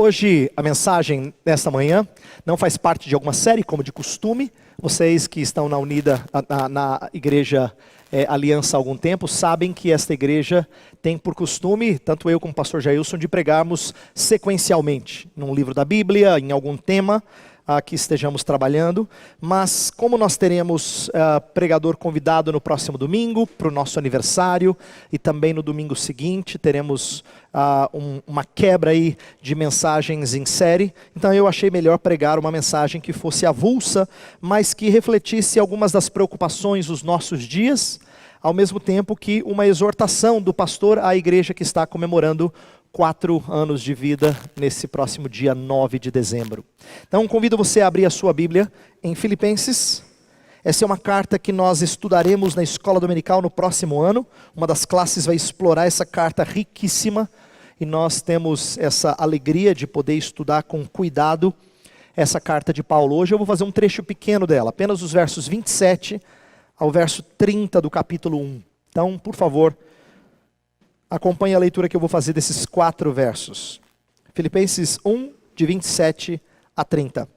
Hoje a mensagem desta manhã não faz parte de alguma série, como de costume. Vocês que estão na Unida, na igreja Aliança há algum tempo, sabem que esta igreja tem por costume, tanto eu como o pastor Jailson, de pregarmos sequencialmente, num livro da Bíblia, em algum tema que estejamos trabalhando. Mas como nós teremos pregador convidado no próximo domingo, para o nosso aniversário, e também no domingo seguinte, teremos uma quebra aí de mensagens em série. Então eu achei melhor pregar uma mensagem que fosse avulsa, mas que refletisse algumas das preocupações dos nossos dias, ao mesmo tempo que uma exortação do pastor à igreja que está comemorando 4 anos de vida nesse próximo dia 9 de dezembro. Então convido você a abrir a sua Bíblia em Filipenses. Essa é uma carta que nós estudaremos na escola dominical no próximo ano. Uma das classes vai explorar essa carta riquíssima e nós temos essa alegria de poder estudar com cuidado essa carta de Paulo. Hoje eu vou fazer um trecho pequeno dela, apenas os versos 27 ao verso 30 do capítulo 1. Então, por favor, acompanhe a leitura que eu vou fazer desses 4 versos. Filipenses 1, de 27 a 30.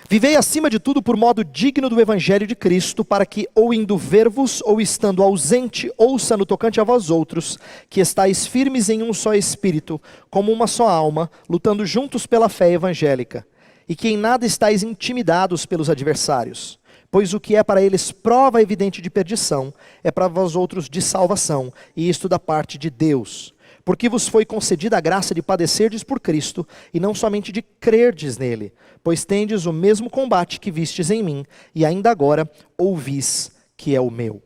Vivei acima de tudo por modo digno do evangelho de Cristo, para que, ou indo ver-vos, ou estando ausente, ouça no tocante a vós outros, que estáis firmes em um só espírito, como uma só alma, lutando juntos pela fé evangélica, e que em nada estáis intimidados pelos adversários. Pois o que é para eles prova evidente de perdição, é para vós outros de salvação, e isto da parte de Deus. Porque vos foi concedida a graça de padecerdes por Cristo, e não somente de crerdes nele, pois tendes o mesmo combate que vistes em mim, e ainda agora ouvis que é o meu.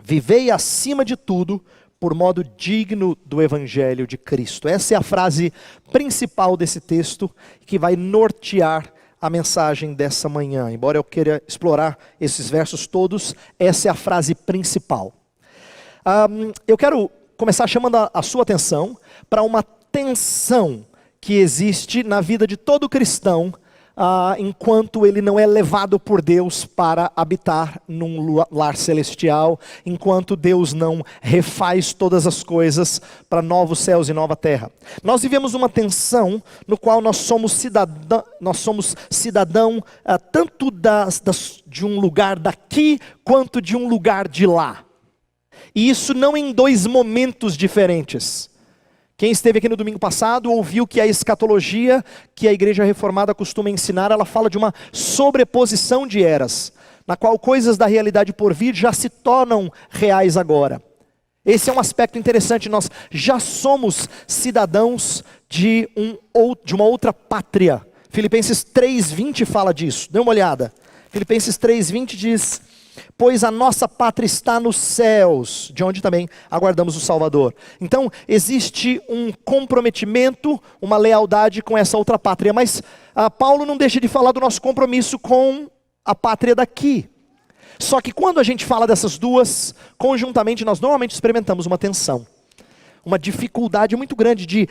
Vivei acima de tudo, por modo digno do evangelho de Cristo. Essa é a frase principal desse texto, que vai nortear a mensagem dessa manhã. Embora eu queira explorar esses versos todos, essa é a frase principal. Eu quero começar chamando a sua atenção para uma tensão que existe na vida de todo cristão, enquanto ele não é levado por Deus para habitar num lar celestial, enquanto Deus não refaz todas as coisas para novos céus e nova terra. Nós vivemos uma tensão no qual nós somos cidadão tanto de um lugar daqui, quanto de um lugar de lá. E isso não em 2 momentos diferentes. Quem esteve aqui no domingo passado ouviu que a escatologia que a igreja reformada costuma ensinar, ela fala de uma sobreposição de eras, na qual coisas da realidade por vir já se tornam reais agora. Esse é um aspecto interessante, nós já somos cidadãos de uma outra pátria. Filipenses 3:20 fala disso, dê uma olhada. Filipenses 3:20 diz: pois a nossa pátria está nos céus, de onde também aguardamos o Salvador. Então existe um comprometimento, uma lealdade com essa outra pátria. Mas Paulo não deixa de falar do nosso compromisso com a pátria daqui. Só que quando a gente fala dessas duas, conjuntamente nós normalmente experimentamos uma tensão, uma dificuldade muito grande de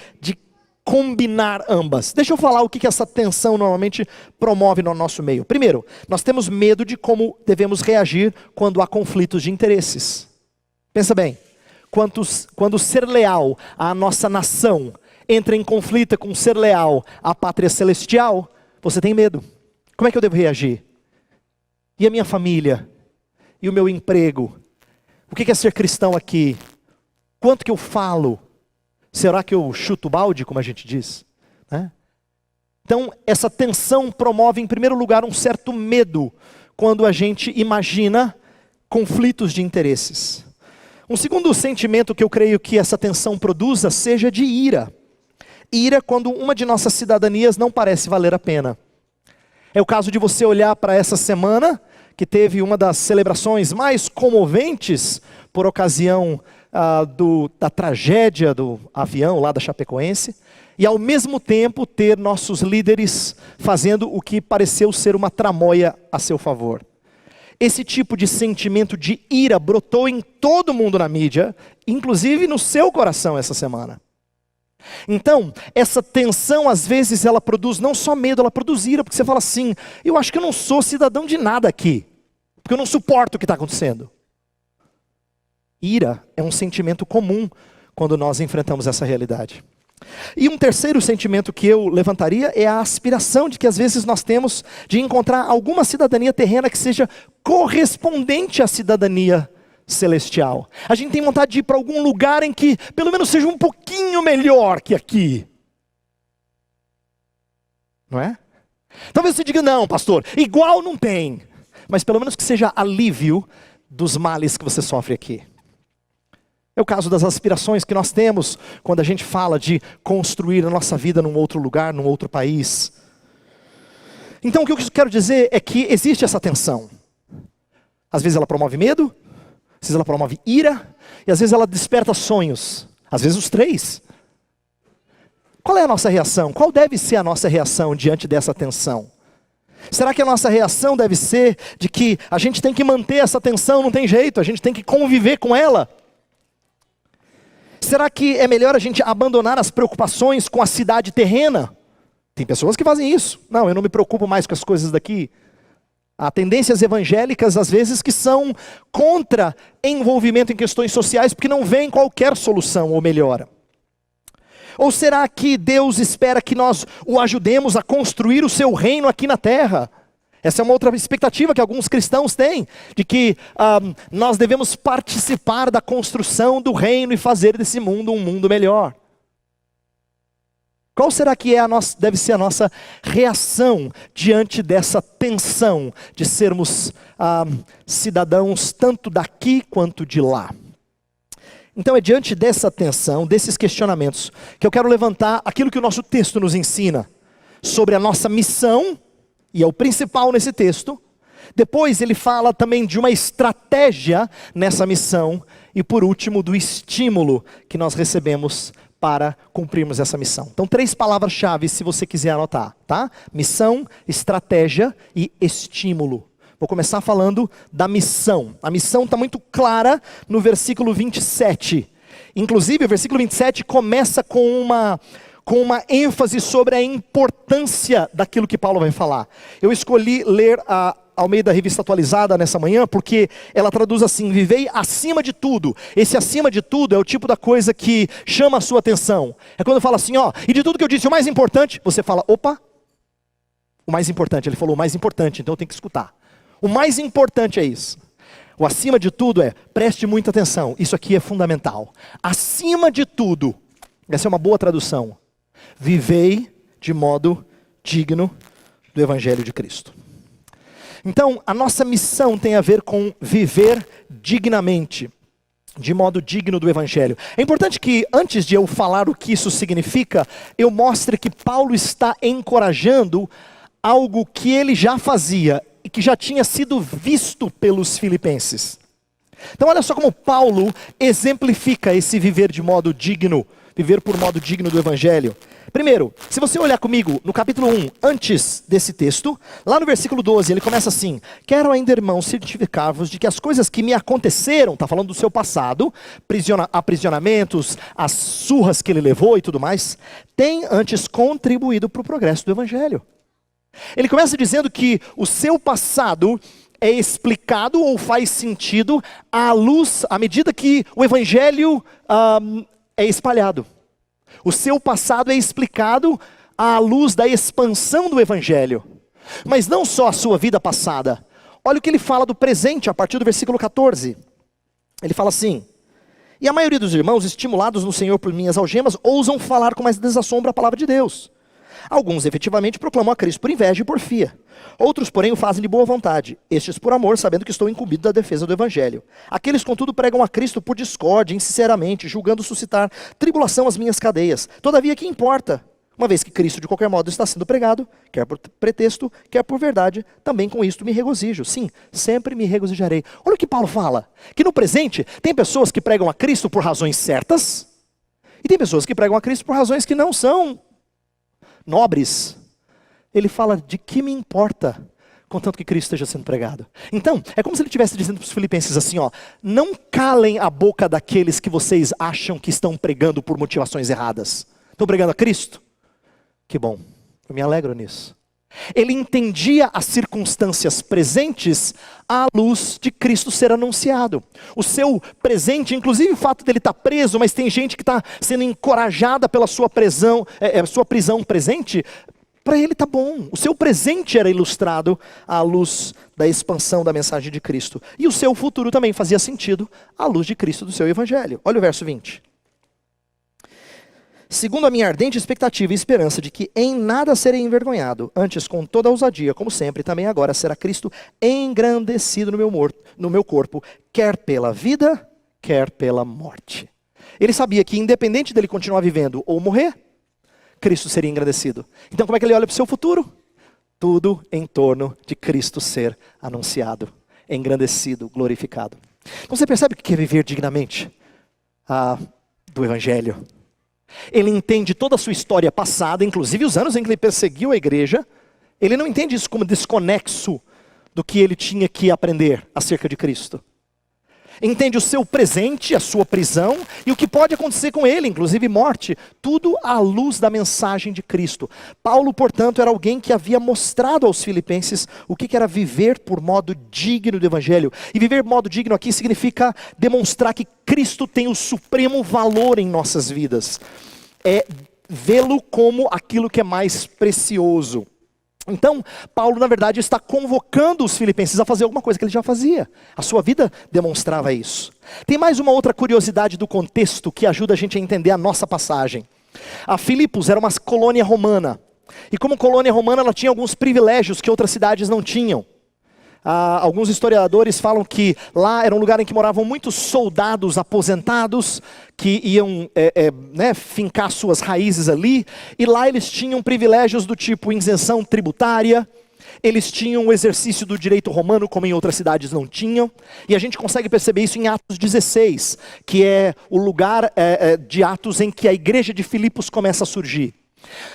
combinar ambas. Deixa eu falar o que essa tensão normalmente promove no nosso meio. Primeiro, nós temos medo de como devemos reagir quando há conflitos de interesses. Pensa bem, quando ser leal à nossa nação entra em conflito com ser leal à pátria celestial, você tem medo. Como é que eu devo reagir? E a minha família? E o meu emprego? O que é ser cristão aqui? Quanto que eu falo? Será que eu chuto o balde, como a gente diz? Então, essa tensão promove, em primeiro lugar, um certo medo, quando a gente imagina conflitos de interesses. Um segundo sentimento que eu creio que essa tensão produza, seja de ira. Ira quando uma de nossas cidadanias não parece valer a pena. É o caso de você olhar para essa semana, que teve uma das celebrações mais comoventes, por ocasião da tragédia do avião lá da Chapecoense, e ao mesmo tempo ter nossos líderes fazendo o que pareceu ser uma tramóia a seu favor. Esse tipo de sentimento de ira brotou em todo mundo na mídia, inclusive no seu coração essa semana. Então, essa tensão às vezes ela produz não só medo, ela produz ira, porque você fala assim: eu acho que eu não sou cidadão de nada aqui, porque eu não suporto o que está acontecendo. Ira é um sentimento comum quando nós enfrentamos essa realidade. E um terceiro sentimento que eu levantaria é a aspiração de que às vezes nós temos de encontrar alguma cidadania terrena que seja correspondente à cidadania celestial. A gente tem vontade de ir para algum lugar em que pelo menos seja um pouquinho melhor que aqui. Não é? Talvez você diga, não, pastor, igual não tem. Mas pelo menos que seja alívio dos males que você sofre aqui. É o caso das aspirações que nós temos quando a gente fala de construir a nossa vida num outro lugar, num outro país. Então o que eu quero dizer é que existe essa tensão. Às vezes ela promove medo, às vezes ela promove ira, e às vezes ela desperta sonhos. Às vezes os três. Qual é a nossa reação? Qual deve ser a nossa reação diante dessa tensão? Será que a nossa reação deve ser de que a gente tem que manter essa tensão, não tem jeito, a gente tem que conviver com ela? Será que é melhor a gente abandonar as preocupações com a cidade terrena? Tem pessoas que fazem isso. Não, eu não me preocupo mais com as coisas daqui. Há tendências evangélicas, às vezes, que são contra envolvimento em questões sociais, porque não veem qualquer solução ou melhora. Ou será que Deus espera que nós o ajudemos a construir o seu reino aqui na terra? Essa é uma outra expectativa que alguns cristãos têm, de que nós devemos participar da construção do reino e fazer desse mundo um mundo melhor. Qual será que deve ser a nossa reação diante dessa tensão de sermos cidadãos tanto daqui quanto de lá? Então é diante dessa tensão, desses questionamentos, que eu quero levantar aquilo que o nosso texto nos ensina sobre a nossa missão, e é o principal nesse texto. Depois ele fala também de uma estratégia nessa missão. E por último, do estímulo que nós recebemos para cumprirmos essa missão. Então 3 palavras-chave se você quiser anotar, tá? Missão, estratégia e estímulo. Vou começar falando da missão. A missão está muito clara no versículo 27. Inclusive o versículo 27 começa com uma ênfase sobre a importância daquilo que Paulo vai falar. Eu escolhi ler a Almeida Revista Atualizada nessa manhã, porque ela traduz assim: vivei acima de tudo. Esse acima de tudo é o tipo da coisa que chama a sua atenção. É quando fala assim, e de tudo que eu disse, o mais importante, você fala, opa, o mais importante, ele falou o mais importante, então eu tenho que escutar. O mais importante é isso. O acima de tudo preste muita atenção, isso aqui é fundamental. Acima de tudo, essa é uma boa tradução. Vivei de modo digno do Evangelho de Cristo. Então, a nossa missão tem a ver com viver dignamente, de modo digno do Evangelho. É importante que, antes de eu falar o que isso significa, eu mostre que Paulo está encorajando algo que ele já fazia e que já tinha sido visto pelos filipenses. Então, olha só como Paulo exemplifica esse viver de modo digno, viver por modo digno do Evangelho. Primeiro, se você olhar comigo no capítulo 1, antes desse texto, lá no versículo 12, ele começa assim: quero ainda, irmãos, certificar-vos de que as coisas que me aconteceram, está falando do seu passado, aprisionamentos, as surras que ele levou e tudo mais, têm antes contribuído para o progresso do Evangelho. Ele começa dizendo que o seu passado é explicado ou faz sentido à medida que o Evangelho é espalhado. O seu passado é explicado à luz da expansão do Evangelho. Mas não só a sua vida passada. Olha o que ele fala do presente a partir do versículo 14. Ele fala assim: e a maioria dos irmãos, estimulados no Senhor por minhas algemas, ousam falar com mais desassombro a palavra de Deus. Alguns efetivamente proclamam a Cristo por inveja e porfia. Outros, porém, o fazem de boa vontade. Estes por amor, sabendo que estou incumbido da defesa do Evangelho. Aqueles, contudo, pregam a Cristo por discórdia, insinceramente, julgando suscitar tribulação às minhas cadeias. Todavia, que importa? Uma vez que Cristo, de qualquer modo, está sendo pregado, quer por pretexto, quer por verdade, também com isto me regozijo. Sim, sempre me regozijarei. Olha o que Paulo fala. Que no presente, tem pessoas que pregam a Cristo por razões certas, e tem pessoas que pregam a Cristo por razões que não são nobres. Ele fala: de que me importa, contanto que Cristo esteja sendo pregado. Então, é como se ele estivesse dizendo para os filipenses assim, não calem a boca daqueles que vocês acham que estão pregando por motivações erradas. Estão pregando a Cristo? Que bom, eu me alegro nisso. Ele entendia as circunstâncias presentes à luz de Cristo ser anunciado. O seu presente, inclusive o fato dele estar preso, mas tem gente que está sendo encorajada pela sua prisão, sua prisão presente, para ele está bom. O seu presente era ilustrado à luz da expansão da mensagem de Cristo. E o seu futuro também fazia sentido à luz de Cristo do seu evangelho. Olha o verso 20. Segundo a minha ardente expectativa e esperança de que em nada serei envergonhado, antes com toda a ousadia, como sempre, também agora será Cristo engrandecido no meu corpo, quer pela vida, quer pela morte. Ele sabia que independente dele continuar vivendo ou morrer, Cristo seria engrandecido. Então como é que ele olha para o seu futuro? Tudo em torno de Cristo ser anunciado, engrandecido, glorificado. Então você percebe o que é viver dignamente do evangelho? Ele entende toda a sua história passada, inclusive os anos em que ele perseguiu a igreja. Ele não entende isso como desconexo do que ele tinha que aprender acerca de Cristo. Entende o seu presente, a sua prisão e o que pode acontecer com ele, inclusive morte. Tudo à luz da mensagem de Cristo. Paulo, portanto, era alguém que havia mostrado aos filipenses o que era viver por modo digno do evangelho. E viver por modo digno aqui significa demonstrar que Cristo tem o supremo valor em nossas vidas. É vê-lo como aquilo que é mais precioso. Então, Paulo, na verdade, está convocando os filipenses a fazer alguma coisa que ele já fazia. A sua vida demonstrava isso. Tem mais uma outra curiosidade do contexto que ajuda a gente a entender a nossa passagem. A Filipos era uma colônia romana. E como colônia romana, ela tinha alguns privilégios que outras cidades não tinham. Alguns historiadores falam que lá era um lugar em que moravam muitos soldados aposentados que iam fincar suas raízes ali, e lá eles tinham privilégios do tipo isenção tributária, eles tinham o exercício do direito romano como em outras cidades não tinham, e a gente consegue perceber isso em Atos 16, que é o lugar de Atos em que a igreja de Filipos começa a surgir.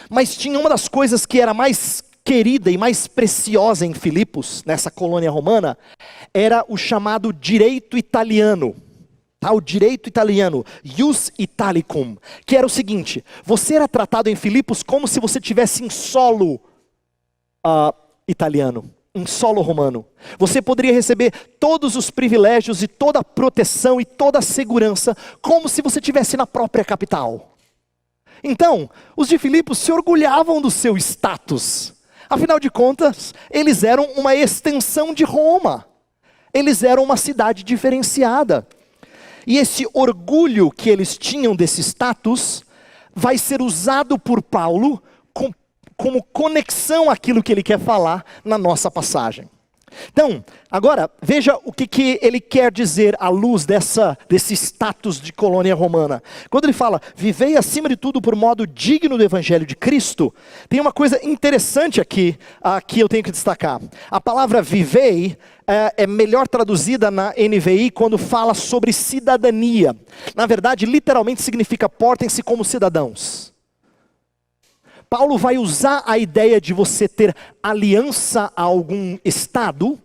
Mas tinha uma das coisas que era mais querida e mais preciosa em Filipos, nessa colônia romana, era o chamado direito italiano. O direito italiano, ius italicum, que era o seguinte: você era tratado em Filipos como se você tivesse em solo italiano, em solo romano. Você poderia receber todos os privilégios e toda a proteção e toda a segurança, como se você estivesse na própria capital. Então, os de Filipos se orgulhavam do seu status. Afinal de contas, eles eram uma extensão de Roma. Eles eram uma cidade diferenciada. E esse orgulho que eles tinham desse status vai ser usado por Paulo como conexão àquilo que ele quer falar na nossa passagem. Agora, veja o que ele quer dizer à luz desse status de colônia romana. Quando ele fala, vivei acima de tudo por modo digno do evangelho de Cristo, tem uma coisa interessante aqui que eu tenho que destacar. A palavra vivei é melhor traduzida na NVI quando fala sobre cidadania. Na verdade, literalmente significa portem-se como cidadãos. Paulo vai usar a ideia de você ter aliança a algum estado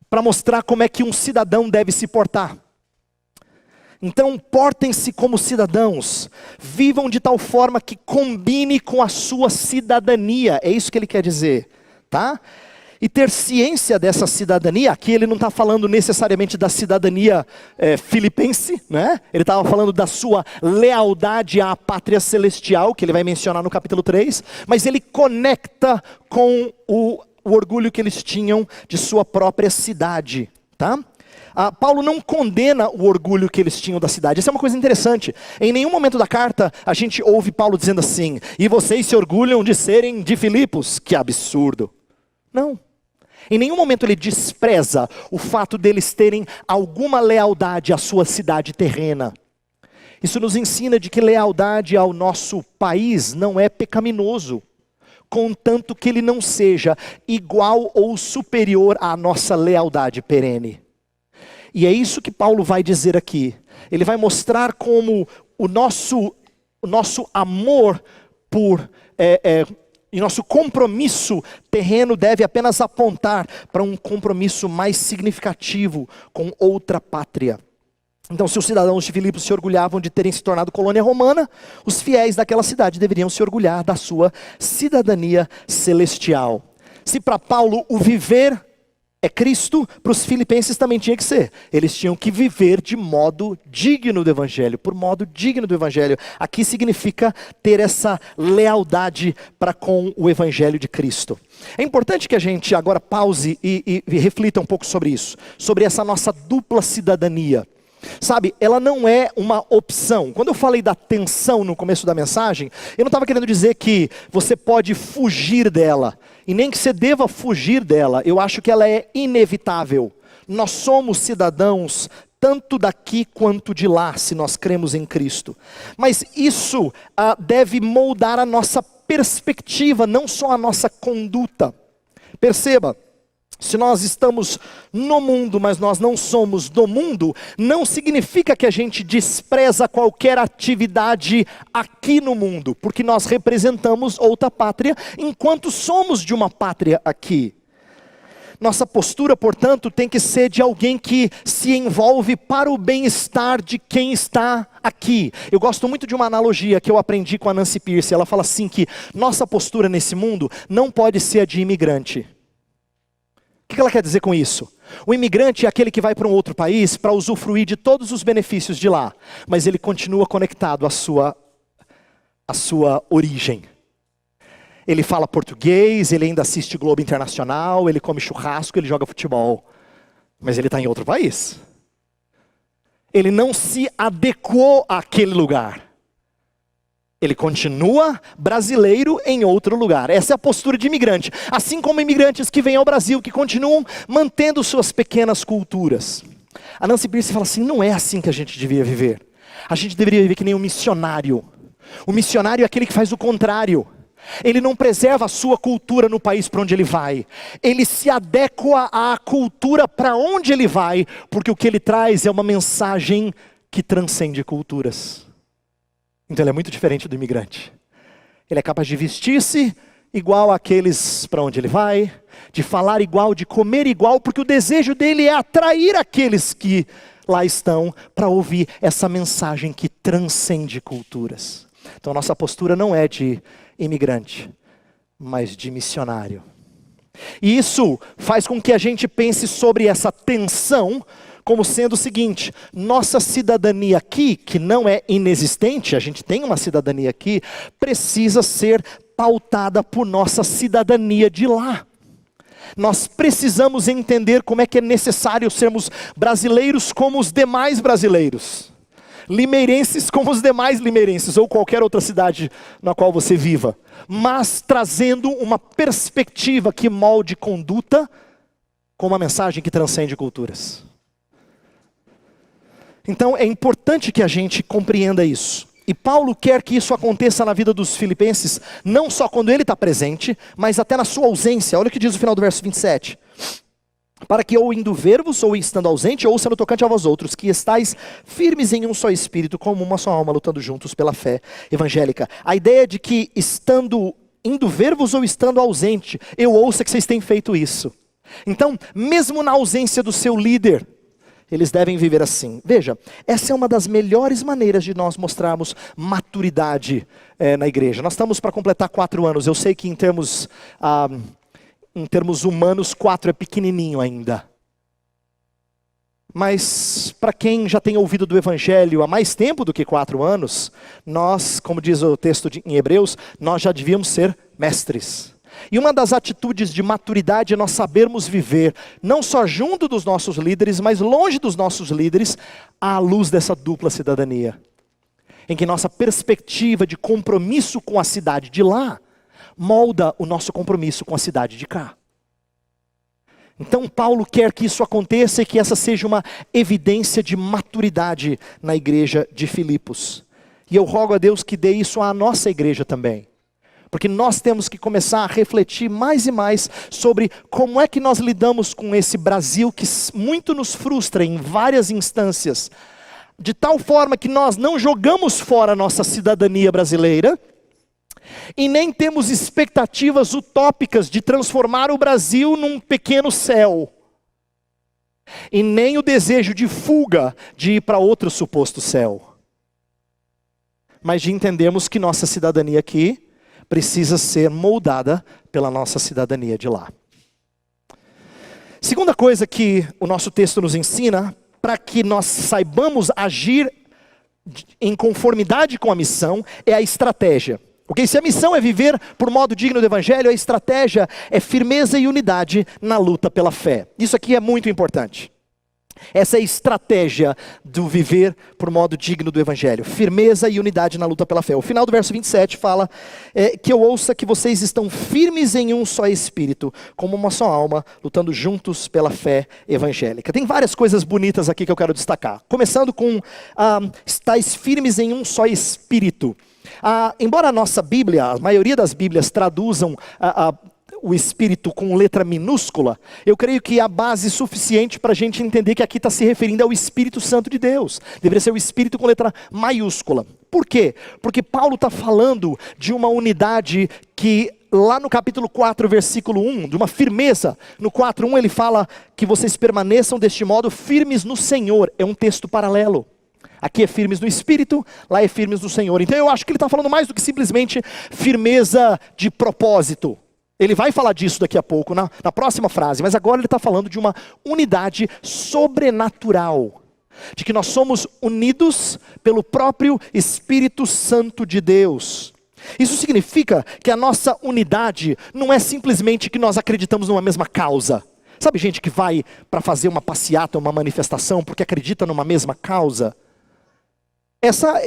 para mostrar como é que um cidadão deve se portar. Então, portem-se como cidadãos, vivam de tal forma que combine com a sua cidadania, é isso que ele quer dizer, tá? E ter ciência dessa cidadania, aqui ele não está falando necessariamente da cidadania filipense, né? Ele estava falando da sua lealdade à pátria celestial, que ele vai mencionar no capítulo 3, mas ele conecta com o orgulho que eles tinham de sua própria cidade, tá? Paulo não condena o orgulho que eles tinham da cidade. Isso é uma coisa interessante. Em nenhum momento da carta a gente ouve Paulo dizendo assim, e vocês se orgulham de serem de Filipos, que absurdo. Não. Em nenhum momento ele despreza o fato deles terem alguma lealdade à sua cidade terrena. Isso nos ensina de que lealdade ao nosso país não é pecaminoso, contanto que ele não seja igual ou superior à nossa lealdade perene. E é isso que Paulo vai dizer aqui. Ele vai mostrar como o nosso amor por e nosso compromisso terreno deve apenas apontar para um compromisso mais significativo com outra pátria. Então, se os cidadãos de Filipos se orgulhavam de terem se tornado colônia romana, os fiéis daquela cidade deveriam se orgulhar da sua cidadania celestial. Se para Paulo o viver é Cristo, para os filipenses também tinha que ser. Eles tinham que viver de modo digno do Evangelho, por modo digno do Evangelho. Aqui significa ter essa lealdade para com o Evangelho de Cristo. É importante que a gente agora pause e reflita um pouco sobre isso, sobre essa nossa dupla cidadania. Sabe, ela não é uma opção. Quando eu falei da tensão no começo da mensagem, eu não estava querendo dizer que você pode fugir dela, e nem que você deva fugir dela. Eu acho que ela é inevitável. Nós somos cidadãos tanto daqui quanto de lá, se nós cremos em Cristo. Mas isso deve moldar a nossa perspectiva, não só a nossa conduta. Perceba, se nós estamos no mundo, mas nós não somos do mundo, não significa que a gente despreza qualquer atividade aqui no mundo, porque nós representamos outra pátria, enquanto somos de uma pátria aqui. Nossa postura, portanto, tem que ser de alguém que se envolve para o bem-estar de quem está aqui. Eu gosto muito de uma analogia que eu aprendi com a Nancy Pierce. Ela fala assim que nossa postura nesse mundo não pode ser a de imigrante. O que ela quer dizer com isso? O imigrante é aquele que vai para um outro país para usufruir de todos os benefícios de lá, mas ele continua conectado à sua origem. Ele fala português, ele ainda assiste Globo Internacional, ele come churrasco, ele joga futebol, mas ele está em outro país. Ele não se adequou àquele lugar. Ele continua brasileiro em outro lugar. Essa é a postura de imigrante. Assim como imigrantes que vêm ao Brasil, que continuam mantendo suas pequenas culturas. A Nancy Pierce fala assim, não é assim que a gente devia viver. A gente deveria viver que nem um missionário. O missionário é aquele que faz o contrário. Ele não preserva a sua cultura no país para onde ele vai. Ele se adequa à cultura para onde ele vai, porque o que ele traz é uma mensagem que transcende culturas. Então ele é muito diferente do imigrante. Ele é capaz de vestir-se igual àqueles para onde ele vai, de falar igual, de comer igual, porque o desejo dele é atrair aqueles que lá estão para ouvir essa mensagem que transcende culturas. Então nossa postura não é de imigrante, mas de missionário. E isso faz com que a gente pense sobre essa tensão como sendo o seguinte: nossa cidadania aqui, que não é inexistente, a gente tem uma cidadania aqui, precisa ser pautada por nossa cidadania de lá. Nós precisamos entender como é que é necessário sermos brasileiros como os demais brasileiros, limeirenses como os demais limeirenses, ou qualquer outra cidade na qual você viva, mas trazendo uma perspectiva que molde conduta com uma mensagem que transcende culturas. Então é importante que a gente compreenda isso. E Paulo quer que isso aconteça na vida dos filipenses, não só quando ele está presente, mas até na sua ausência. Olha o que diz o final do verso 27. Para que ou indo ver-vos, ou estando ausente, ou sendo tocante a vós outros, que estáis firmes em um só espírito, como uma só alma, lutando juntos pela fé evangélica. A ideia de que indo ver-vos ou estando ausente, eu ouço que vocês têm feito isso. Então, mesmo na ausência do seu líder, eles devem viver assim. Veja, essa é uma das melhores maneiras de nós mostrarmos maturidade na igreja. Nós estamos para completar 4 anos. Eu sei que em termos humanos, 4 é pequenininho ainda. Mas para quem já tem ouvido do Evangelho há mais tempo do que 4 anos, nós, como diz o texto em Hebreus, nós já devíamos ser mestres. E uma das atitudes de maturidade é nós sabermos viver, não só junto dos nossos líderes, mas longe dos nossos líderes, à luz dessa dupla cidadania. Em que nossa perspectiva de compromisso com a cidade de lá, molda o nosso compromisso com a cidade de cá. Então Paulo quer que isso aconteça e que essa seja uma evidência de maturidade na igreja de Filipos. E eu rogo a Deus que dê isso à nossa igreja também. Porque nós temos que começar a refletir mais e mais sobre como é que nós lidamos com esse Brasil que muito nos frustra em várias instâncias. De tal forma que nós não jogamos fora a nossa cidadania brasileira e nem temos expectativas utópicas de transformar o Brasil num pequeno céu. e nem o desejo de fuga de ir para outro suposto céu, mas de entendermos que nossa cidadania aqui precisa ser moldada pela nossa cidadania de lá. Segunda coisa que o nosso texto nos ensina, para que nós saibamos agir em conformidade com a missão, é a estratégia. Ok? Se a missão é viver por modo digno do Evangelho, a estratégia é firmeza e unidade na luta pela fé. Isso aqui é muito importante. Essa é a estratégia do viver por modo digno do Evangelho. Firmeza e unidade na luta pela fé. O final do verso 27 fala que eu ouça que vocês estão firmes em um só espírito, como uma só alma, lutando juntos pela fé evangélica. Tem várias coisas bonitas aqui que eu quero destacar. Começando com estáis firmes em um só espírito. Embora a nossa Bíblia, a maioria das Bíblias traduzam o Espírito com letra minúscula, eu creio que há base suficiente para a gente entender que aqui está se referindo ao Espírito Santo de Deus. Deveria ser o Espírito com letra maiúscula. Por quê? Porque Paulo está falando de uma unidade que, lá no capítulo 4, versículo 1, de uma firmeza. No 4:1 ele fala que vocês permaneçam deste modo firmes no Senhor. É um texto paralelo. Aqui é firmes no Espírito, lá é firmes no Senhor. Então eu acho que ele está falando mais do que simplesmente firmeza de propósito. Ele vai falar disso daqui a pouco, na próxima frase, mas agora ele está falando de uma unidade sobrenatural, de que nós somos unidos pelo próprio Espírito Santo de Deus. Isso significa que a nossa unidade não é simplesmente que nós acreditamos numa mesma causa. Sabe gente que vai para fazer uma passeata, uma manifestação, porque acredita numa mesma causa?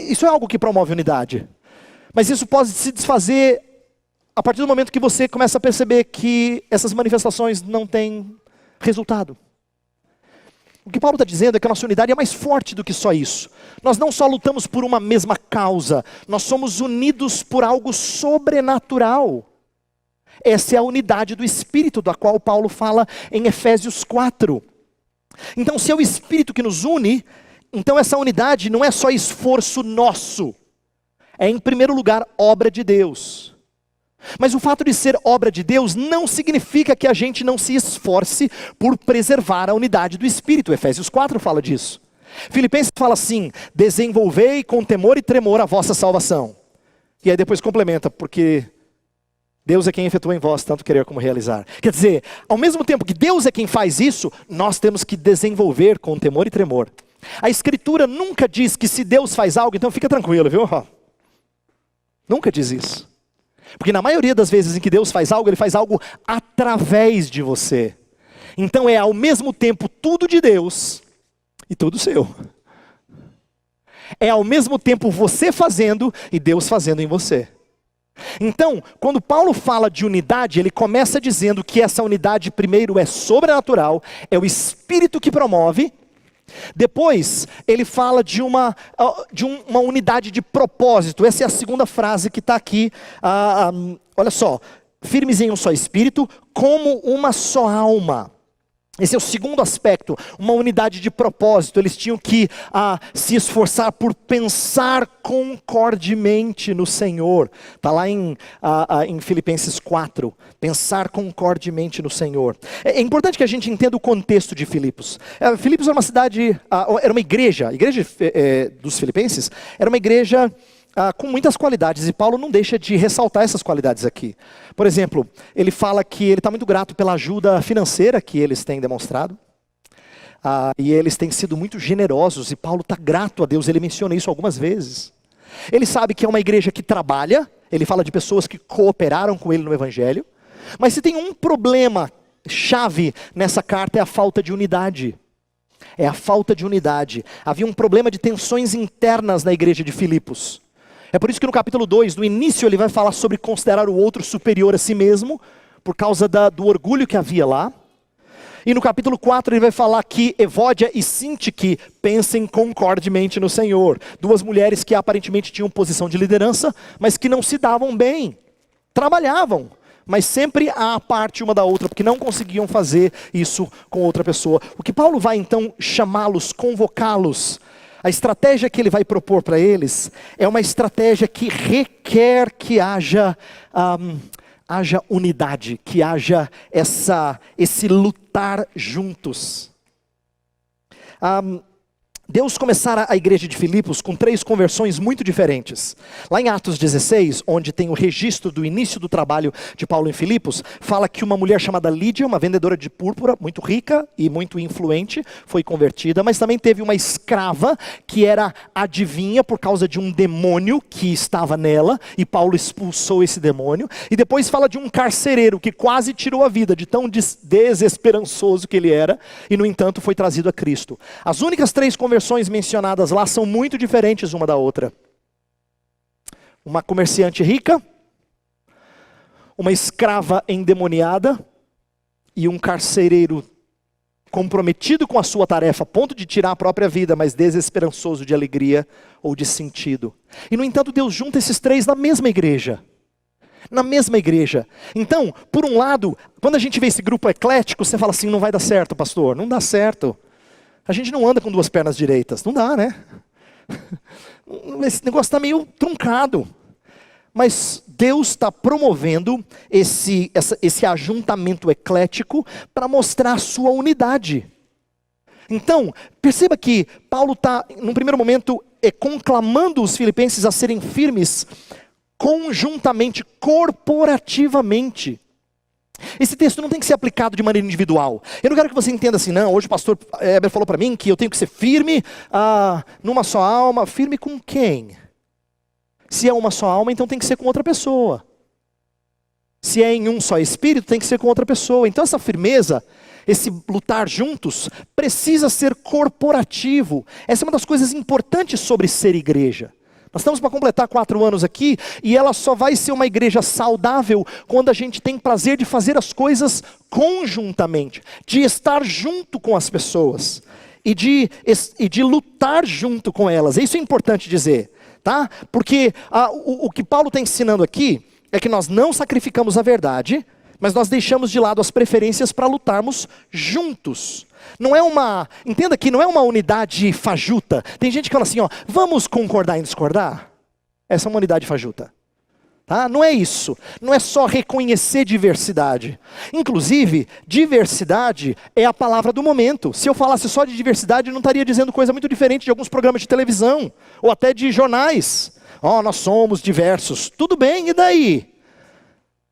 Isso é algo que promove unidade, mas isso pode se desfazer a partir do momento que você começa a perceber que essas manifestações não têm resultado. O que Paulo está dizendo é que a nossa unidade é mais forte do que só isso. Nós não só lutamos por uma mesma causa, nós somos unidos por algo sobrenatural. Essa é a unidade do Espírito, da qual Paulo fala em Efésios 4. Então, se é o Espírito que nos une, então essa unidade não é só esforço nosso, é em primeiro lugar obra de Deus. Mas o fato de ser obra de Deus não significa que a gente não se esforce por preservar a unidade do Espírito. Efésios 4 fala disso. Filipenses fala assim: desenvolvei com temor e tremor a vossa salvação. E aí depois complementa, porque Deus é quem efetua em vós tanto querer como realizar. Quer dizer, ao mesmo tempo que Deus é quem faz isso, nós temos que desenvolver com temor e tremor. A Escritura nunca diz que se Deus faz algo, então fica tranquilo, viu? Nunca diz isso. Porque na maioria das vezes em que Deus faz algo, Ele faz algo através de você. Então é ao mesmo tempo tudo de Deus e tudo seu. É ao mesmo tempo você fazendo e Deus fazendo em você. Então, quando Paulo fala de unidade, ele começa dizendo que essa unidade primeiro é sobrenatural, é o Espírito que promove. Depois, ele fala de uma unidade de propósito. Essa é a segunda frase que está aqui. Olha só, firmes em um só espírito, como uma só alma. Esse é o segundo aspecto, uma unidade de propósito. Eles tinham que se esforçar por pensar concordemente no Senhor. Está lá em Filipenses 4, pensar concordemente no Senhor. É importante que a gente entenda o contexto de Filipos. Filipos era uma cidade, era uma igreja, a igreja dos Filipenses era uma igreja com muitas qualidades, e Paulo não deixa de ressaltar essas qualidades aqui. Por exemplo, ele fala que ele está muito grato pela ajuda financeira que eles têm demonstrado, e eles têm sido muito generosos, e Paulo está grato a Deus, ele menciona isso algumas vezes. Ele sabe que é uma igreja que trabalha, ele fala de pessoas que cooperaram com ele no Evangelho, mas se tem um problema chave nessa carta é a falta de unidade. É a falta de unidade. Havia um problema de tensões internas na igreja de Filipos. É por isso que no capítulo 2, no início, ele vai falar sobre considerar o outro superior a si mesmo, por causa do orgulho que havia lá. E no capítulo 4 ele vai falar que Evódia e Sintique pensem concordemente no Senhor. Duas mulheres que aparentemente tinham posição de liderança, mas que não se davam bem. Trabalhavam, mas sempre à parte uma da outra, porque não conseguiam fazer isso com outra pessoa. O que Paulo vai então chamá-los, convocá-los, a estratégia que ele vai propor para eles é uma estratégia que requer que haja unidade, que haja esse lutar juntos. Deus começara a igreja de Filipos com 3 conversões muito diferentes. Lá em Atos 16, onde tem o registro do início do trabalho de Paulo em Filipos, fala que uma mulher chamada Lídia, uma vendedora de púrpura, muito rica e muito influente, foi convertida, mas também teve uma escrava que era adivinha por causa de um demônio que estava nela, e Paulo expulsou esse demônio. E depois fala de um carcereiro que quase tirou a vida, de tão desesperançoso que ele era, e no entanto foi trazido a Cristo. As únicas 3 conversões mencionadas lá são muito diferentes uma da outra. Uma comerciante rica, uma escrava endemoniada e um carcereiro comprometido com a sua tarefa, a ponto de tirar a própria vida, mas desesperançoso de alegria ou de sentido. E no entanto Deus junta esses 3 na mesma igreja. Na mesma igreja. Então, por um lado, quando a gente vê esse grupo eclético, você fala assim, não vai dar certo, pastor. Não dá certo. A gente não anda com 2 pernas direitas. Não dá, né? Esse negócio está meio truncado. Mas Deus está promovendo esse ajuntamento eclético para mostrar a sua unidade. Então, perceba que Paulo está, num primeiro momento, conclamando os filipenses a serem firmes conjuntamente, corporativamente. Esse texto não tem que ser aplicado de maneira individual. Eu não quero que você entenda assim, não, hoje o pastor Heber falou para mim que eu tenho que ser firme numa só alma. Firme com quem? Se é uma só alma, então tem que ser com outra pessoa. Se é em um só espírito, tem que ser com outra pessoa. Então essa firmeza, esse lutar juntos, precisa ser corporativo. Essa é uma das coisas importantes sobre ser igreja. Nós estamos para completar 4 anos aqui, e ela só vai ser uma igreja saudável quando a gente tem prazer de fazer as coisas conjuntamente, de estar junto com as pessoas, e de lutar junto com elas. Isso é importante dizer, tá? Porque o que Paulo está ensinando aqui, é que nós não sacrificamos a verdade, mas nós deixamos de lado as preferências para lutarmos juntos. Não é entenda que não é uma unidade fajuta. Tem gente que fala assim, vamos concordar em discordar? Essa é uma unidade fajuta. Tá? Não é isso. Não é só reconhecer diversidade. Inclusive, diversidade é a palavra do momento. Se eu falasse só de diversidade, eu não estaria dizendo coisa muito diferente de alguns programas de televisão, ou até de jornais. Nós somos diversos. Tudo bem, e daí?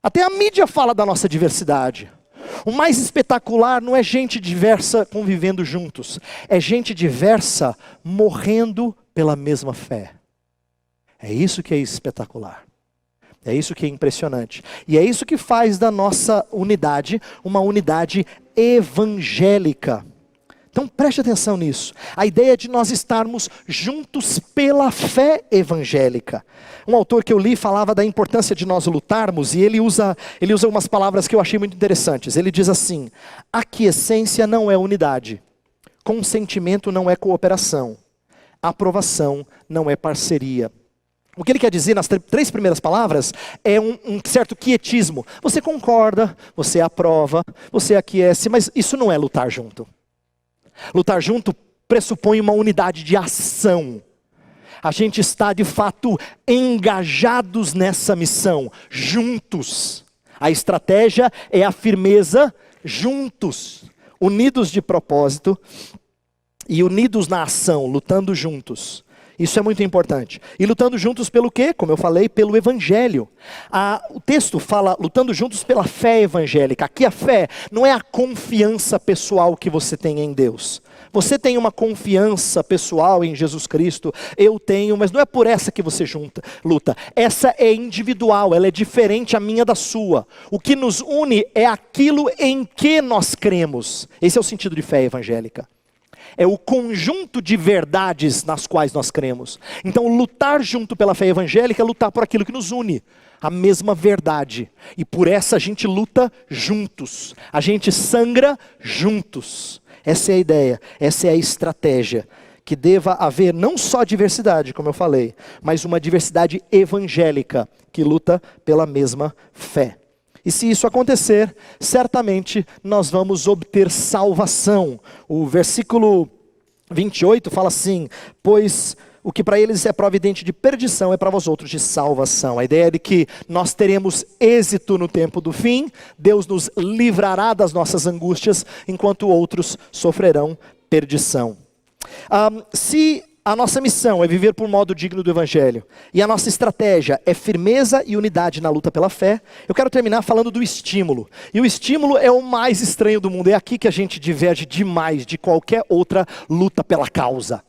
Até a mídia fala da nossa diversidade. O mais espetacular não é gente diversa convivendo juntos. É gente diversa morrendo pela mesma fé. É isso que é espetacular. É isso que é impressionante. E é isso que faz da nossa unidade uma unidade evangélica. Então preste atenção nisso. A ideia de nós estarmos juntos pela fé evangélica. Um autor que eu li falava da importância de nós lutarmos, e ele usa umas palavras que eu achei muito interessantes. Ele diz assim: aquiescência não é unidade, consentimento não é cooperação, aprovação não é parceria. O que ele quer dizer nas 3 primeiras palavras é um certo quietismo. Você concorda, você aprova, você aquece, mas isso não é lutar junto. Lutar junto pressupõe uma unidade de ação. A gente está de fato engajados nessa missão, juntos. A estratégia é a firmeza juntos, unidos de propósito e unidos na ação, lutando juntos. Isso é muito importante. E lutando juntos pelo quê? Como eu falei, pelo evangelho. O texto fala lutando juntos pela fé evangélica. Aqui a fé não é a confiança pessoal que você tem em Deus. Você tem uma confiança pessoal em Jesus Cristo, eu tenho, mas não é por essa que você luta. Essa é individual, ela é diferente a minha da sua. O que nos une é aquilo em que nós cremos. Esse é o sentido de fé evangélica. É o conjunto de verdades nas quais nós cremos. Então lutar junto pela fé evangélica é lutar por aquilo que nos une. A mesma verdade. E por essa a gente luta juntos. A gente sangra juntos. Essa é a ideia, essa é a estratégia. Que deva haver não só diversidade, como eu falei, mas uma diversidade evangélica que luta pela mesma fé. E se isso acontecer, certamente nós vamos obter salvação. O versículo 28 fala assim: pois o que para eles é providente de perdição é para vós outros de salvação. A ideia é de que nós teremos êxito no tempo do fim, Deus nos livrará das nossas angústias, enquanto outros sofrerão perdição. Se a nossa missão é viver por modo digno do Evangelho, e a nossa estratégia é firmeza e unidade na luta pela fé, eu quero terminar falando do estímulo. E o estímulo é o mais estranho do mundo, é aqui que a gente diverge demais de qualquer outra luta pela causa.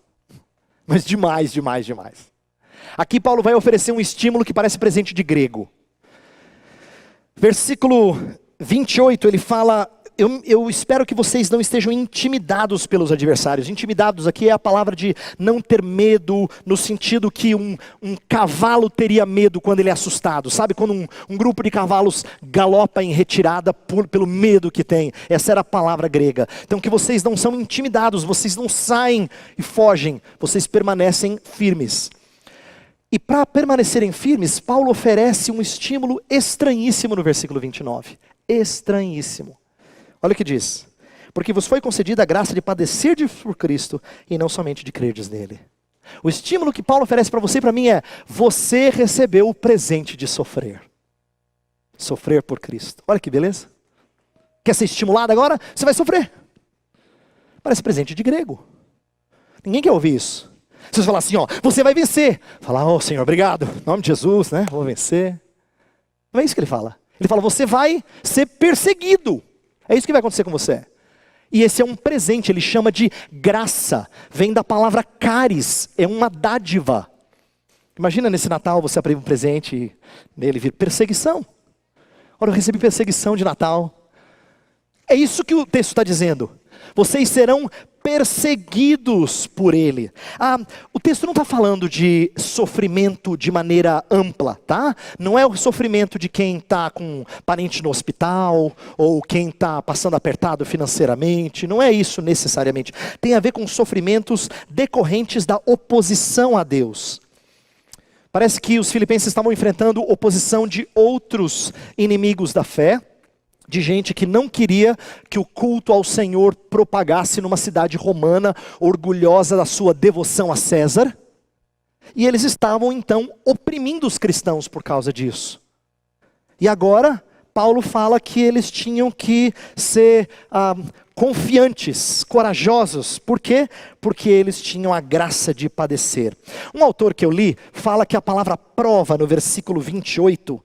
Mas demais, demais, demais. Aqui Paulo vai oferecer um estímulo que parece presente de grego. Versículo 28, ele fala: eu espero que vocês não estejam intimidados pelos adversários. Intimidados aqui é a palavra de não ter medo, no sentido que um cavalo teria medo quando ele é assustado. Sabe quando um grupo de cavalos galopa em retirada pelo medo que tem? Essa era a palavra grega. Então que vocês não são intimidados, vocês não saem e fogem, vocês permanecem firmes. E para permanecerem firmes, Paulo oferece um estímulo estranhíssimo no versículo 29. Estranhíssimo. Olha o que diz: porque vos foi concedida a graça de padecer por Cristo e não somente de crerdes nele. O estímulo que Paulo oferece para você e para mim é: você recebeu o presente de sofrer. Sofrer por Cristo. Olha que beleza. Quer ser estimulado agora? Você vai sofrer. Parece presente de grego. Ninguém quer ouvir isso. Se você falar assim, ó, você vai vencer. Falar, ó, Senhor, obrigado. Em nome de Jesus, né? Vou vencer. Não é isso que ele fala. Ele fala, você vai ser perseguido. É isso que vai acontecer com você. E esse é um presente, ele chama de graça. Vem da palavra caris, é uma dádiva. Imagina nesse Natal você abrir um presente e nele vir perseguição. Ora, eu recebi perseguição de Natal. É isso que o texto está dizendo. Vocês serão perseguidos por ele. O texto não está falando de sofrimento de maneira ampla, tá? Não é o sofrimento de quem está com um parente no hospital, ou quem está passando apertado financeiramente, não é isso necessariamente. Tem a ver com sofrimentos decorrentes da oposição a Deus. Parece que os filipenses estavam enfrentando oposição de outros inimigos da fé, de gente que não queria que o culto ao Senhor propagasse numa cidade romana, orgulhosa da sua devoção a César. E eles estavam então oprimindo os cristãos por causa disso. E agora, Paulo fala que eles tinham que ser confiantes, corajosos. Por quê? Porque eles tinham a graça de padecer. Um autor que eu li fala que a palavra prova, no versículo 28,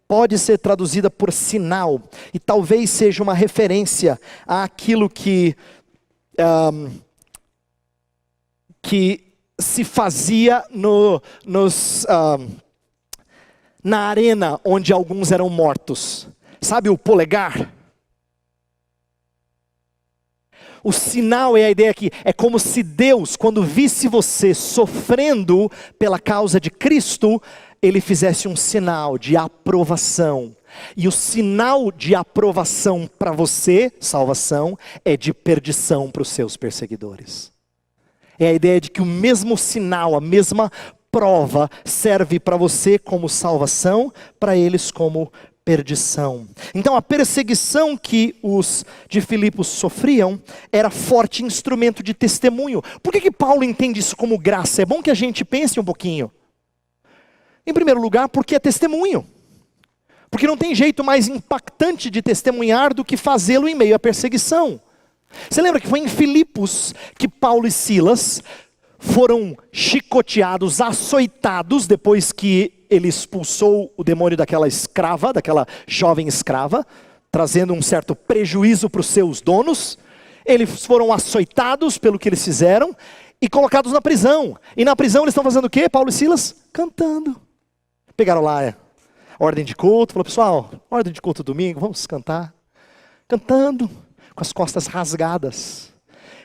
pode ser traduzida por sinal, e talvez seja uma referência àquilo que se fazia na arena onde alguns eram mortos. Sabe o polegar? O sinal é a ideia aqui, é como se Deus, quando visse você sofrendo pela causa de Cristo, ele fizesse um sinal de aprovação. E o sinal de aprovação para você, salvação, é de perdição para os seus perseguidores. É a ideia de que o mesmo sinal, a mesma prova serve para você como salvação, para eles como perdição. Então a perseguição que os de Filipos sofriam era forte instrumento de testemunho. Por que Paulo entende isso como graça? É bom que a gente pense um pouquinho. Em primeiro lugar, porque é testemunho. Porque não tem jeito mais impactante de testemunhar do que fazê-lo em meio à perseguição. Você lembra que foi em Filipos que Paulo e Silas foram chicoteados, açoitados, depois que ele expulsou o demônio daquela escrava, daquela jovem escrava, trazendo um certo prejuízo para os seus donos. Eles foram açoitados pelo que eles fizeram e colocados na prisão. E na prisão eles estão fazendo o quê, Paulo e Silas? Cantando. Pegaram lá ordem de culto, falou, pessoal, ordem de culto domingo, vamos cantar. Cantando, com as costas rasgadas.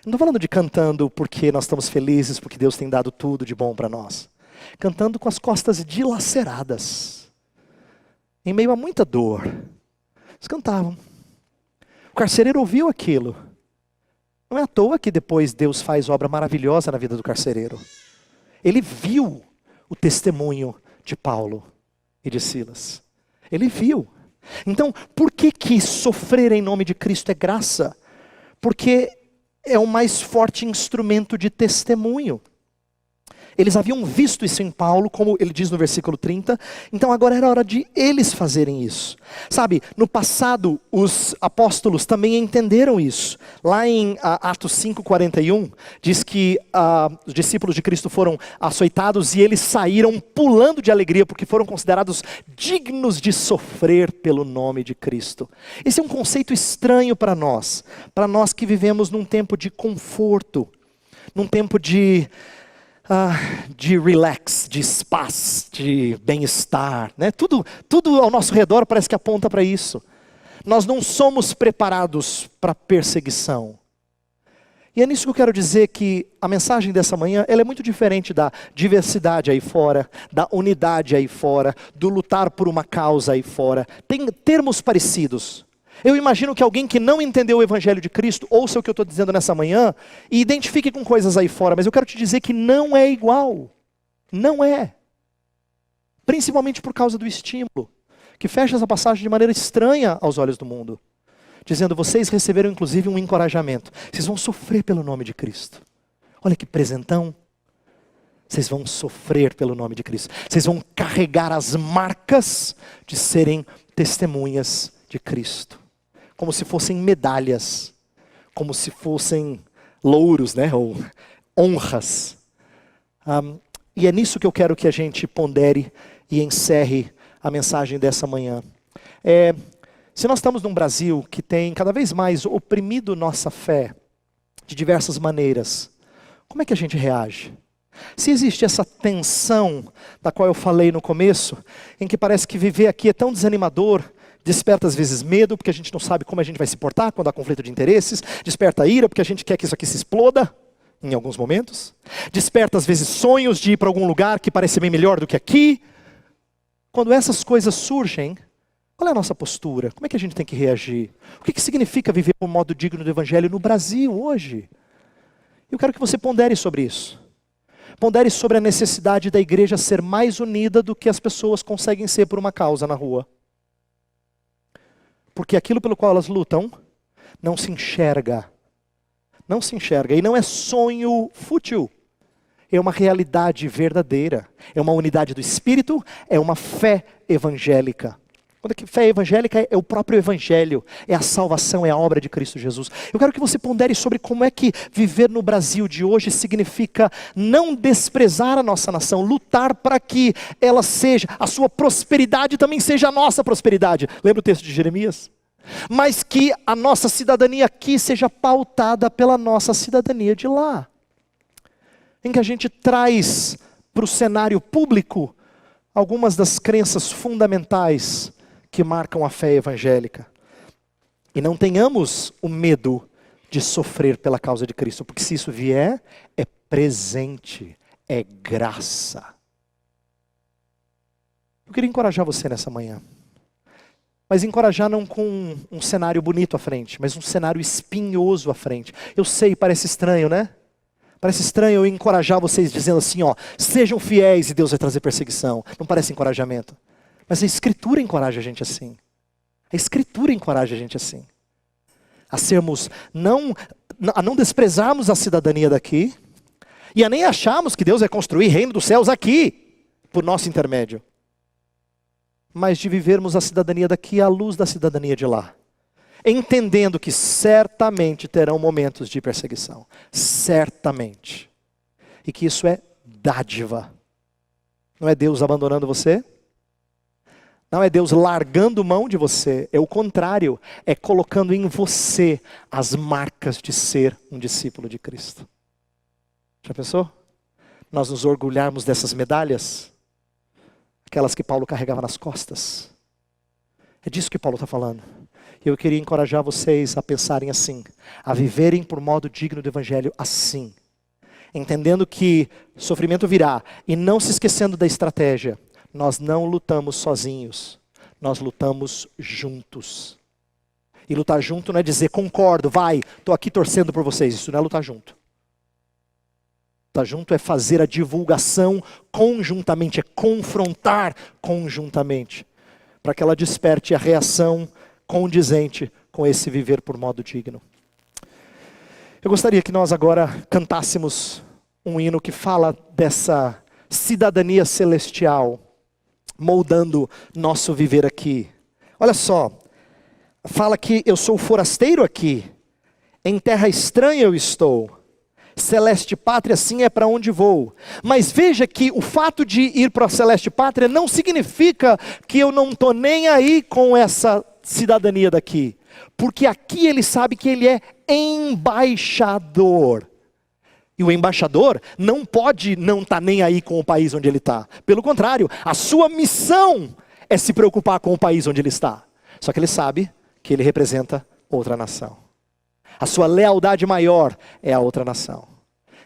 Não estou falando de cantando porque nós estamos felizes, porque Deus tem dado tudo de bom para nós. Cantando com as costas dilaceradas, em meio a muita dor. Eles cantavam. O carcereiro ouviu aquilo. Não é à toa que depois Deus faz obra maravilhosa na vida do carcereiro. Ele viu o testemunho de Paulo e de Silas. Ele viu. Então, por que sofrer em nome de Cristo é graça? Porque é o mais forte instrumento de testemunho. Eles haviam visto isso em Paulo, como ele diz no versículo 30, então agora era hora de eles fazerem isso. Sabe, no passado os apóstolos também entenderam isso. Lá em Atos 5:41, diz que os discípulos de Cristo foram açoitados e eles saíram pulando de alegria, porque foram considerados dignos de sofrer pelo nome de Cristo. Esse é um conceito estranho para nós que vivemos num tempo de conforto, num tempo de relax, de paz, de bem-estar, né? Tudo ao nosso redor parece que aponta para isso. Nós não somos preparados para perseguição. E é nisso que eu quero dizer que a mensagem dessa manhã, ela é muito diferente da diversidade aí fora, da unidade aí fora, do lutar por uma causa aí fora. Tem termos parecidos. Eu imagino que alguém que não entendeu o Evangelho de Cristo, ouça o que eu estou dizendo nessa manhã, e identifique com coisas aí fora, mas eu quero te dizer que não é igual. Não é. Principalmente por causa do estímulo, que fecha essa passagem de maneira estranha aos olhos do mundo. Dizendo, vocês receberam inclusive um encorajamento. Vocês vão sofrer pelo nome de Cristo. Olha que presentão. Vocês vão sofrer pelo nome de Cristo. Vocês vão carregar as marcas de serem testemunhas de Cristo. Como se fossem medalhas. Como se fossem louros, né? Ou honras. E é nisso que eu quero que a gente pondere e encerre a mensagem dessa manhã. Se nós estamos num Brasil que tem cada vez mais oprimido nossa fé de diversas maneiras, como é que a gente reage? Se existe essa tensão da qual eu falei no começo, em que parece que viver aqui é tão desanimador, desperta às vezes medo, porque a gente não sabe como a gente vai se portar quando há conflito de interesses, desperta ira, porque a gente quer que isso aqui se exploda, em alguns momentos, desperta às vezes sonhos de ir para algum lugar que parece bem melhor do que aqui. Quando essas coisas surgem, qual é a nossa postura? Como é que a gente tem que reagir? O que significa viver por modo digno do Evangelho no Brasil hoje? Eu quero que você pondere sobre isso. Pondere sobre a necessidade da igreja ser mais unida do que as pessoas conseguem ser por uma causa na rua. Porque aquilo pelo qual elas lutam não se enxerga. Não se enxerga. E não é sonho fútil. É uma realidade verdadeira. É uma unidade do Espírito. É uma fé evangélica. Quando é que fé evangélica é o próprio Evangelho. É a salvação, é a obra de Cristo Jesus. Eu quero que você pondere sobre como é que viver no Brasil de hoje significa não desprezar a nossa nação. Lutar para que ela seja, a sua prosperidade também seja a nossa prosperidade. Lembra o texto de Jeremias? Mas que a nossa cidadania aqui seja pautada pela nossa cidadania de lá. Em que a gente traz para o cenário público algumas das crenças fundamentais que marcam a fé evangélica. E não tenhamos o medo de sofrer pela causa de Cristo, porque se isso vier, é presente, é graça. Eu queria encorajar você nessa manhã. Mas encorajar não com um cenário bonito à frente, mas um cenário espinhoso à frente. Eu sei, parece estranho, né? Parece estranho eu encorajar vocês dizendo assim, sejam fiéis e Deus vai trazer perseguição. Não parece encorajamento. Mas a Escritura encoraja a gente assim. A Escritura encoraja a gente assim. A sermos, a não desprezarmos a cidadania daqui, e a nem acharmos que Deus vai construir reino dos céus aqui, por nosso intermédio. Mas de vivermos a cidadania daqui à luz da cidadania de lá. Entendendo que certamente terão momentos de perseguição. Certamente. E que isso é dádiva. Não é Deus abandonando você? Não é Deus largando mão de você. É o contrário. É colocando em você as marcas de ser um discípulo de Cristo. Já pensou? Nós nos orgulharmos dessas medalhas? Aquelas que Paulo carregava nas costas. É disso que Paulo está falando. E eu queria encorajar vocês a pensarem assim. A viverem por modo digno do Evangelho assim. Entendendo que sofrimento virá. E não se esquecendo da estratégia. Nós não lutamos sozinhos. Nós lutamos juntos. E lutar junto não é dizer concordo, vai, estou aqui torcendo por vocês. Isso não é lutar junto. Lutar junto é fazer a divulgação conjuntamente. É confrontar conjuntamente. Para que ela desperte a reação condizente com esse viver por modo digno. Eu gostaria que nós agora cantássemos um hino que fala dessa cidadania celestial, moldando nosso viver aqui. Olha só, fala que eu sou forasteiro aqui, em terra estranha eu estou, celeste pátria assim é para onde vou. Mas veja que o fato de ir para a celeste pátria não significa que eu não estou nem aí com essa cidadania daqui. Porque aqui ele sabe que ele é embaixador. E o embaixador não pode não estar nem aí com o país onde ele está. Pelo contrário, a sua missão é se preocupar com o país onde ele está. Só que ele sabe que ele representa outra nação. A sua lealdade maior é a outra nação.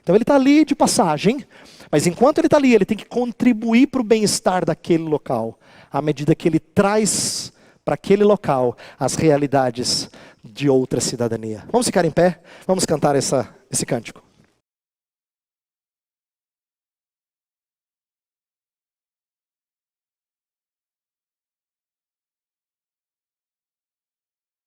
Então ele está ali de passagem, mas enquanto ele está ali, ele tem que contribuir para o bem-estar daquele local, à medida que ele traz para aquele local as realidades de outra cidadania. Vamos ficar em pé? Vamos cantar esse cântico.